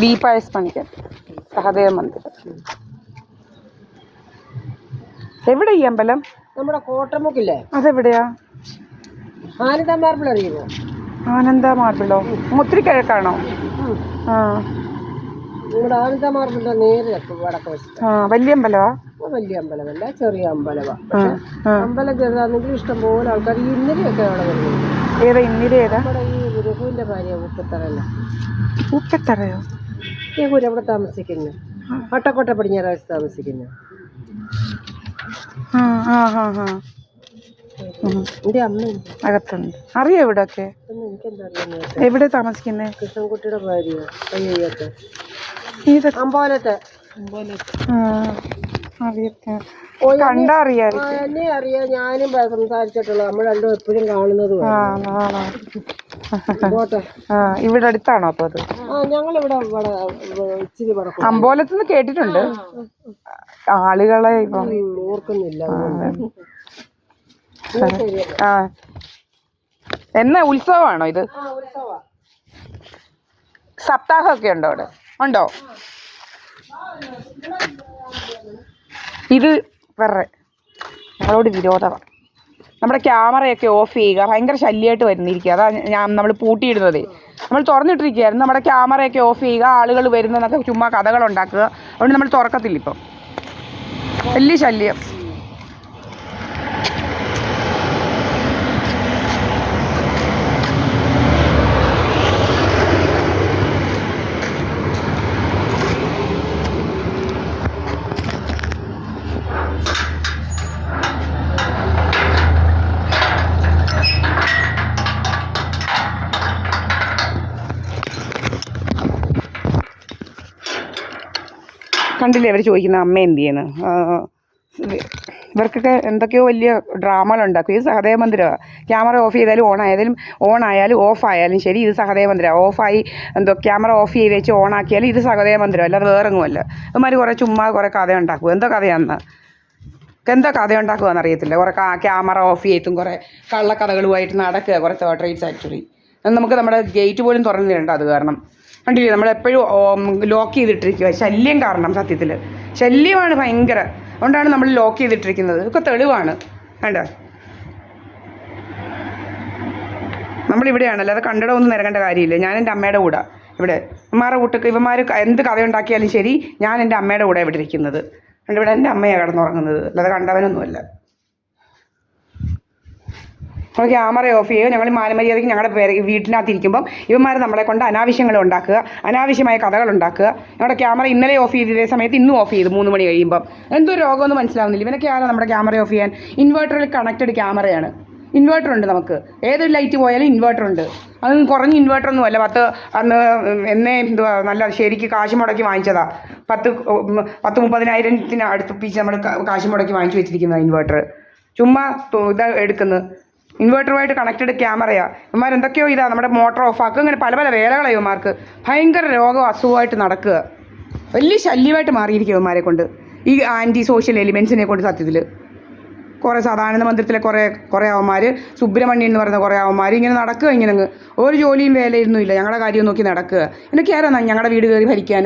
ദീപായസ് പണിക്കർ സഹദേവ മന്ദിരം. എവിടെ ഈ അമ്പലം? നമ്മുടെ കോട്ടമുക്കില്ലേ, അതെവിടെയാ? ആനന്ദ മാർബിൾ അറിയുമോ? ആനന്ദ മാർബിളോ? ഒത്തിരി കിഴക്കാണോ? ആ, നിങ്ങളുടെ ആനന്ദ മാർബിളിന്റെ നേരെ വടക്ക് വശത്ത്. വലിയ അമ്പലമാ? വലിയ അമ്പലമല്ല, ചെറിയ അമ്പലമാ. അമ്പലം ചെറുതാണെങ്കിൽ ഇഷ്ടംപോലെ ആൾക്കാർ ഈ ഇന്നലെയൊക്കെ അവിടെ വരുന്നുണ്ട്. ഏതാ ഇന്നിര? ഏതാ? നമ്മുടെ ഈ രഘുവിന്റെ ഭാര്യ ഉപ്പത്തറല്ല. ഉപ്പത്തറയോ? രഘുവിന് അവിടെ താമസിക്കുന്നു, വട്ടക്കോട്ട പടിഞ്ഞാറാഴ്ച താമസിക്കുന്നു. എന്റെ അമ്മ അകത്തുണ്ട്. അറിയോ ഇവിടൊക്കെ? എനിക്കെന്താ അറിയാം. എവിടെ താമസിക്കുന്നേ? കൃഷ്ണൻകുട്ടിയുടെ ഭാര്യ അയ്യത്തെ അമ്പോലത്തെ. കണ്ടാ അറിയാം. എന്നെ അറിയാം, ഞാനും സംസാരിച്ചിട്ടുള്ളൂ. നമ്മൾ രണ്ടും എപ്പോഴും കാണുന്നത്. ഇവിടെ അടുത്താണോ അപ്പൊ അത്? ഞങ്ങളിവിടെ ഇച്ചിരി അമ്പോലത്തുനിന്ന് കേട്ടിട്ടുണ്ട്, ആളുകളെ ഇപ്പം ഓർക്കുന്നില്ല. എന്നാ ഉത്സവമാണോ ഇത്? സപ്താഹമൊക്കെ ഉണ്ടോ അവിടെ? ഉണ്ടോ? ഇത് വേറെ ഞങ്ങളോട് വിരോധമാണ്. നമ്മുടെ ക്യാമറയൊക്കെ ഓഫ് ചെയ്യുക, ഭയങ്കര ശല്യമായിട്ട് വരുന്നിരിക്കുക. അതാ നമ്മൾ പൂട്ടിയിടുന്നത്. നമ്മൾ തുറന്നിട്ടിരിക്കുകയായിരുന്നു. നമ്മുടെ ക്യാമറയൊക്കെ ഓഫ് ചെയ്യുക, ആളുകൾ വരുന്നതെന്നൊക്കെ ചുമ്മാ കഥകളുണ്ടാക്കുക. അതുകൊണ്ട് നമ്മൾ തുറക്കത്തില്ല. ഇപ്പം വലിയ ശല്യം. കണ്ടില്ലേ അവർ ചോദിക്കുന്ന അമ്മ എന്ത് ചെയ്യുന്നു? ഇവർക്കൊക്കെ എന്തൊക്കെയോ വലിയ ഡ്രാമകളുണ്ടാക്കും. ഇത് സഹദേവ മന്ദിരമാണ്. ക്യാമറ ഓഫ് ചെയ്താലും ഓണായാലും ഓഫായാലും ശരി, ഇത് സഹദേവ മന്ദിരമാണ്. ഓഫായി ക്യാമറ ഓഫ് ചെയ്ത് വെച്ച് ഓണാക്കിയാലും ഇത് സഹദേവ മന്ദിരം, അല്ലാതെ വേറെങ്ങുമല്ല. ഇവന്മാർ കുറേ ചുമ്മാ കുറേ കഥ ഉണ്ടാക്കും. എന്തോ കഥയാണെന്ന്, എന്തോ കഥ ഉണ്ടാക്കുകയെന്ന് അറിയത്തില്ല. കുറേ ക്യാമറ ഓഫ് ചെയ്തും കുറേ കള്ളക്കഥകളുമായിട്ട് നടക്കുക, കുറേ തേർഡ് റേറ്റ്സ് ആക്ച്വലി. നമുക്ക് നമ്മുടെ ഗേറ്റ് പോലും തുറന്നിട്ടുണ്ട്. അത് കാരണം കണ്ടില്ലേ, നമ്മളെപ്പോഴും ലോക്ക് ചെയ്തിട്ടിരിക്കുക. ശല്യം കാരണം, സത്യത്തിൽ ശല്യമാണ് ഭയങ്കര. അതുകൊണ്ടാണ് നമ്മൾ ലോക്ക് ചെയ്തിട്ടിരിക്കുന്നത്. ഇതൊക്കെ തെളിവാണ്. വേണ്ട, നമ്മളിവിടെയാണല്ലോ, അത് കണ്ടിടമൊന്നും നിരങ്ങേണ്ട കാര്യമില്ല. ഞാൻ എൻ്റെ അമ്മയുടെ കൂടെ ഇവിടെ, ഇവന്മാരുടെ കൂട്ടൊക്കെ ഇവന്മാർ എന്ത് കഥയുണ്ടാക്കിയാലും ശരി, ഞാൻ എൻ്റെ അമ്മയുടെ കൂടെ ഇവിടെ ഇരിക്കുന്നത്. അതുകൊണ്ട് ഇവിടെ എൻ്റെ അമ്മയാണ് കിടന്നുറങ്ങുന്നത്, അല്ലാതെ കണ്ടവനൊന്നുമല്ല. നമ്മൾ ക്യാമറ ഓഫ് ചെയ്യുക. ഞങ്ങൾ മാനമര്യാദയ്ക്ക് ഞങ്ങളുടെ വീട്ടിനകത്തിരിക്കുമ്പം ഇവന്മാർ നമ്മളെ കൊണ്ട് അനാവശ്യങ്ങൾ ഉണ്ടാക്കുക, അനാവശ്യമായ കഥകൾ ഉണ്ടാക്കുക. ഞങ്ങളുടെ ക്യാമറ ഇന്നലെ ഓഫ് ചെയ്തതേ സമയത്ത് ഇന്നും ഓഫ് ചെയ്തു 3 മണി കഴിയുമ്പം. എന്തോ രോഗമൊന്നും മനസ്സിലാവുന്നില്ല. ഇവനൊക്കെ ആരാ നമ്മുടെ ക്യാമറ ഓഫ് ചെയ്യാൻ? ഇൻവേർട്ടറിൽ കണക്റ്റഡ് ക്യാമറയാണ്. ഇൻവേർട്ടർ ഉണ്ട് നമുക്ക്, ഏതൊരു ലൈറ്റ് പോയാലും ഇൻവേർട്ടർ ഉണ്ട്. അത് കുറഞ്ഞ ഇൻവേർട്ടറൊന്നും അല്ല. എന്തുവാ നല്ല ശരിക്ക് കാശ് മുടക്കി വാങ്ങിച്ചതാണ്. 30,000 അടുപ്പിച്ച് നമ്മൾ കാശ് മുടക്കി വാങ്ങിച്ചു വെച്ചിരിക്കുന്ന ഇൻവേർട്ടർ. ചുമ്മാ ഇത് എടുക്കുന്നത്. ഇൻവേർട്ടറുമായിട്ട് കണക്റ്റഡ് ക്യാമറയാണ്. ഇവന്മാർ എന്തൊക്കെയോ നമ്മുടെ മോട്ടർ ഓഫാക്കുക. അങ്ങനെ പല പല വേലകളാണ് ഇവന്മാർക്ക്. ഭയങ്കര രോഗം അസുഖമായിട്ട് നടക്കുക. വലിയ ശല്യമായിട്ട് മാറിയിരിക്കും ഇവന്മാരെ കൊണ്ട്, ഈ ആൻറ്റി സോഷ്യൽ എലിമെൻസിനെ കൊണ്ട്. സത്യത്തിൽ കുറേ സാധാരണ മന്ദിരത്തിലെ കുറേ അവന്മാർ, സുബ്രഹ്മണ്യൻ എന്ന് പറയുന്ന കുറേ അവന്മാർ ഇങ്ങനെ നടക്കുക. ഇങ്ങനെ ഒരു ജോലിയും വേലയൊന്നും ഇല്ല, ഞങ്ങളുടെ കാര്യം നോക്കി നടക്കുക. എന്നൊക്കെ ആരാ ഞങ്ങളുടെ വീട് കയറി ഭരിക്കാൻ?